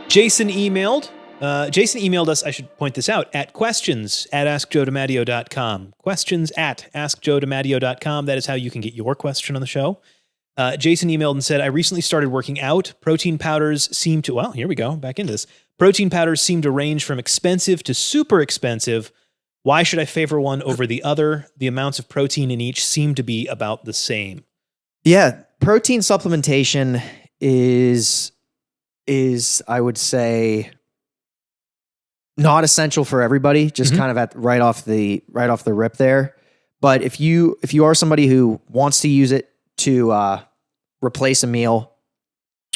Jason emailed us, I should point this out, at questions@askjoedimatteo.com. Questions@askjoedimatteo.com. That is how you can get your question on the show. Jason emailed and said, I recently started working out. Protein powders seem to, well, here we go, back into this. Protein powders seem to range from expensive to super expensive. Why should I favor one over the other? The amounts of protein in each seem to be about the same. Yeah, protein supplementation is I would say not essential for everybody, just kind of right off the rip there. But if you are somebody who wants to use it to replace a meal,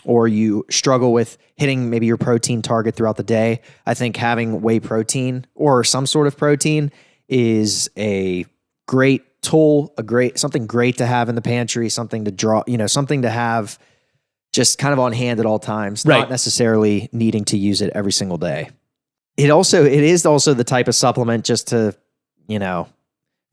or you struggle with hitting maybe your protein target throughout the day, I think having whey protein or some sort of protein is a great tool, something great to have in the pantry, something to draw, something to have just kind of on hand at all times, not necessarily needing to use it every single day. It is also the type of supplement, just to,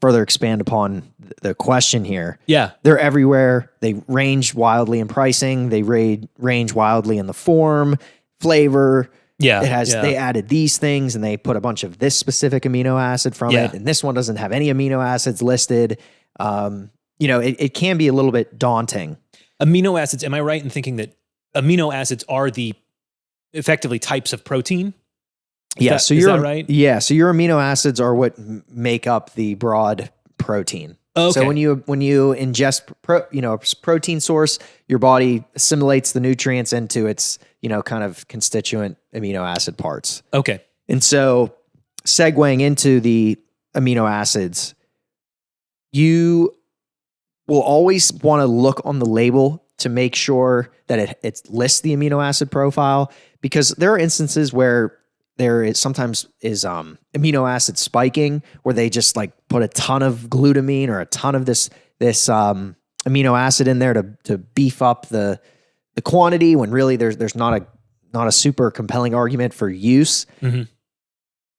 further expand upon the question here. Yeah. They're everywhere. They range wildly in pricing. They range wildly in the form, flavor. Yeah. They added these things and they put a bunch of this specific amino acid from it. And this one doesn't have any amino acids listed. It can be a little bit daunting. Amino acids. Am I right in thinking that amino acids are the effectively types of protein? Is that right? Yeah. So your amino acids are what make up the broad protein. Okay. So when you ingest a protein source, your body assimilates the nutrients into its, kind of constituent amino acid parts. Okay. And so segueing into the amino acids, you will always want to look on the label to make sure that it lists the amino acid profile, because there are instances where there is sometimes amino acid spiking, where they just like put a ton of glutamine or a ton of this amino acid in there to beef up the quantity, when really there's not a super compelling argument for use. Mm-hmm.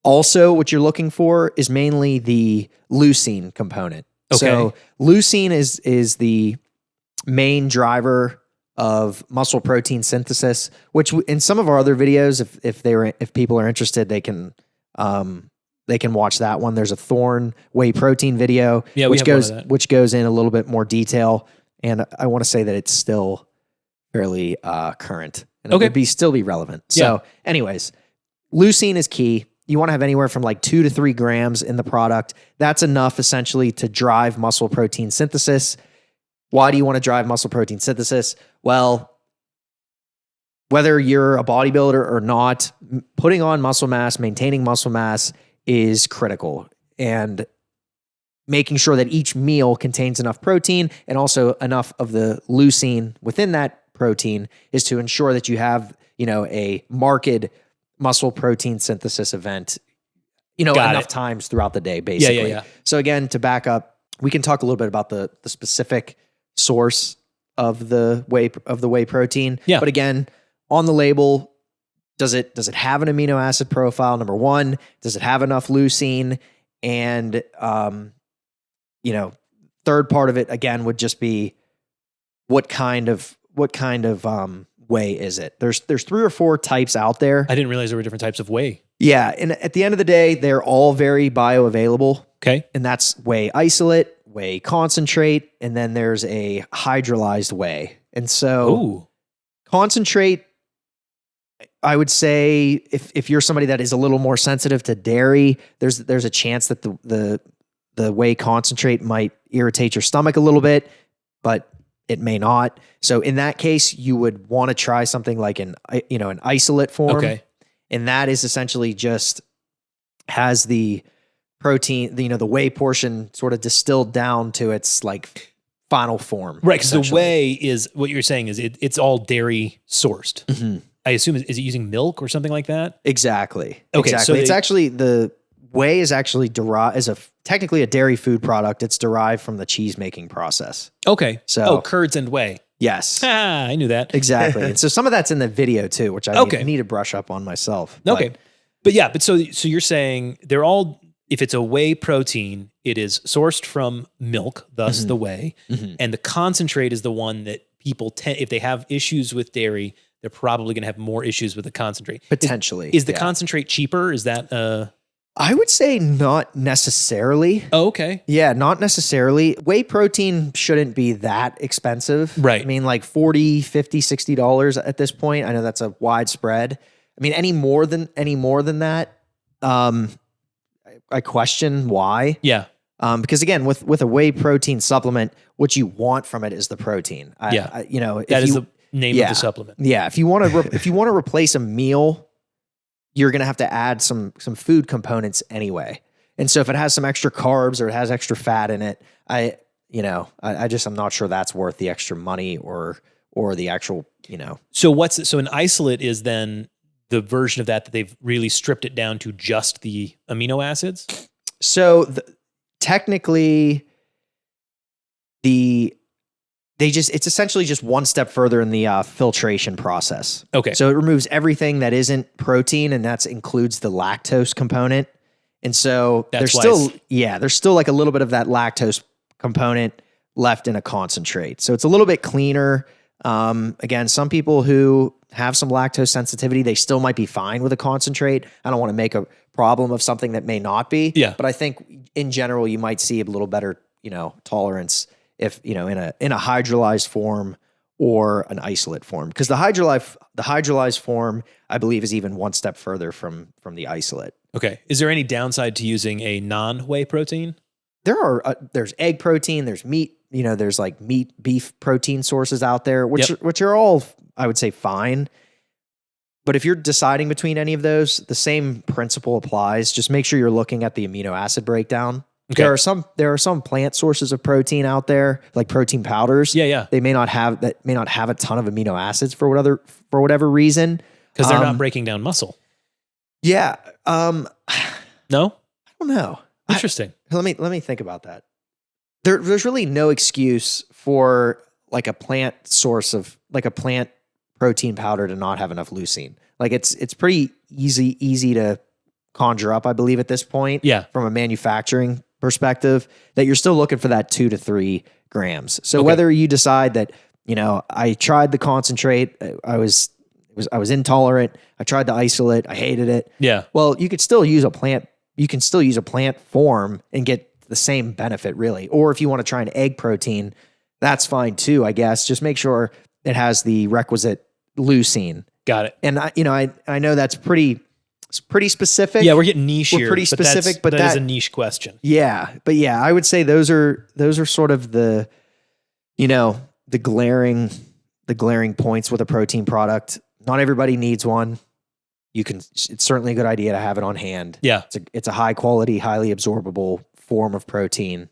Also, what you're looking for is mainly the leucine component. Okay. So leucine is the main driver of muscle protein synthesis, which in some of our other videos, if people are interested, they can watch that one. There's a Thorn whey protein video, which goes in a little bit more detail, and I want to say that it's still fairly current, and it would still be relevant. So, anyways, leucine is key. You want to have anywhere from like 2 to 3 grams in the product. That's enough essentially to drive muscle protein synthesis. Why do you want to drive muscle protein synthesis? Well, whether you're a bodybuilder or not, putting on muscle mass, maintaining muscle mass is critical. And making sure that each meal contains enough protein and also enough of the leucine within that protein is to ensure that you have, a marked muscle protein synthesis event, enough times throughout the day, basically. Yeah. So again, to back up, we can talk a little bit about the specific source of the whey protein. Yeah. But again, on the label, does it have an amino acid profile? Number one, does it have enough leucine? And third part of it again would just be what kind of whey is it? There's 3 or 4 types out there. I didn't realize there were different types of whey. Yeah, and at the end of the day, they're all very bioavailable. Okay. And that's whey isolate, whey concentrate, and then there's a hydrolyzed whey. And so concentrate, I would say if you're somebody that is a little more sensitive to dairy, there's a chance that the whey concentrate might irritate your stomach a little bit, but it may not. So in that case, you would want to try something like an isolate form. Okay. And that is essentially just has the protein, the whey portion sort of distilled down to its like final form. Right, because the whey is, what you're saying is it's all dairy sourced. Mm-hmm. I assume, is it using milk or something like that? Exactly. Okay, exactly. So it's actually, the whey is actually technically a dairy food product. It's derived from the cheese making process. Okay. So curds and whey. Yes. I knew that. Exactly. And so some of that's in the video too, which I need to brush up on myself. Okay. But so you're saying they're all, if it's a whey protein, it is sourced from milk, thus the whey, and the concentrate is the one that people tend, if they have issues with dairy, they're probably going to have more issues with the concentrate. Potentially. Is the concentrate cheaper? Is that I would say not necessarily. Oh, okay. Yeah, not necessarily. Whey protein shouldn't be that expensive. Right. I mean, like $40, $50, $60 at this point. I know that's a wide spread. I mean, any more than that, I question why. Yeah. Because again, with a whey protein supplement, what you want from it is the protein. That is the name of the supplement. Yeah. If you want to replace a meal, you're going to have to add some food components anyway. And so if it has some extra carbs or it has extra fat in it, I'm not sure that's worth the extra money or the actual, So an isolate is then the version of that they've really stripped it down to just the amino acids? So technically it's essentially just one step further in the filtration process. Okay. So it removes everything that isn't protein, and that includes the lactose component. And so there's still like a little bit of that lactose component left in a concentrate. So it's a little bit cleaner. Again, some people who have some lactose sensitivity, they still might be fine with a concentrate. I don't want to make a problem of something that may not be. Yeah. But I think in general, you might see a little better, tolerance if, in a hydrolyzed form or an isolate form. Because the hydrolyzed form, I believe, is even one step further from the isolate. Okay. Is there any downside to using a non-whey protein? There's egg protein, there's meat, there's like meat, beef protein sources out there, which are all, I would say, fine. But if you're deciding between any of those, the same principle applies. Just make sure you're looking at the amino acid breakdown. Okay. There are some plant sources of protein out there, like protein powders. Yeah. They may not have a ton of amino acids for whatever reason. Because they're not breaking down muscle. Yeah. No? I don't know. Interesting. Let me think about that. There's really no excuse for like a plant protein powder to not have enough leucine. Like it's pretty easy to conjure up, I believe, at this point. Yeah. From a manufacturing perspective, that you're still looking for that 2 to 3 grams. So whether you decide that, I tried the concentrate, I was intolerant, I tried the isolate, I hated it. Yeah. Well, you could still use a plant. You can still use a plant form and get the same benefit, really. Or if you want to try an egg protein, that's fine too, I guess. Just make sure it has the requisite leucine. Got it. And I know that's pretty specific. Yeah, we're getting niche here. We're pretty specific, but that is a niche question. Yeah, but yeah, I would say those are sort of the glaring points with a protein product. Not everybody needs one. It's certainly a good idea to have it on hand. Yeah. It's a high quality, highly absorbable form of protein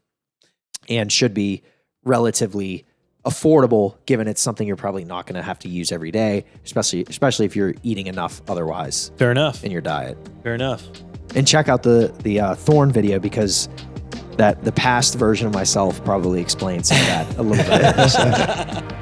and should be relatively affordable, given it's something you're probably not going to have to use every day, especially if you're eating enough otherwise. Fair enough. In your diet. Fair enough. And check out the Thorn video, because the past version of myself probably explains some of that a little bit. So.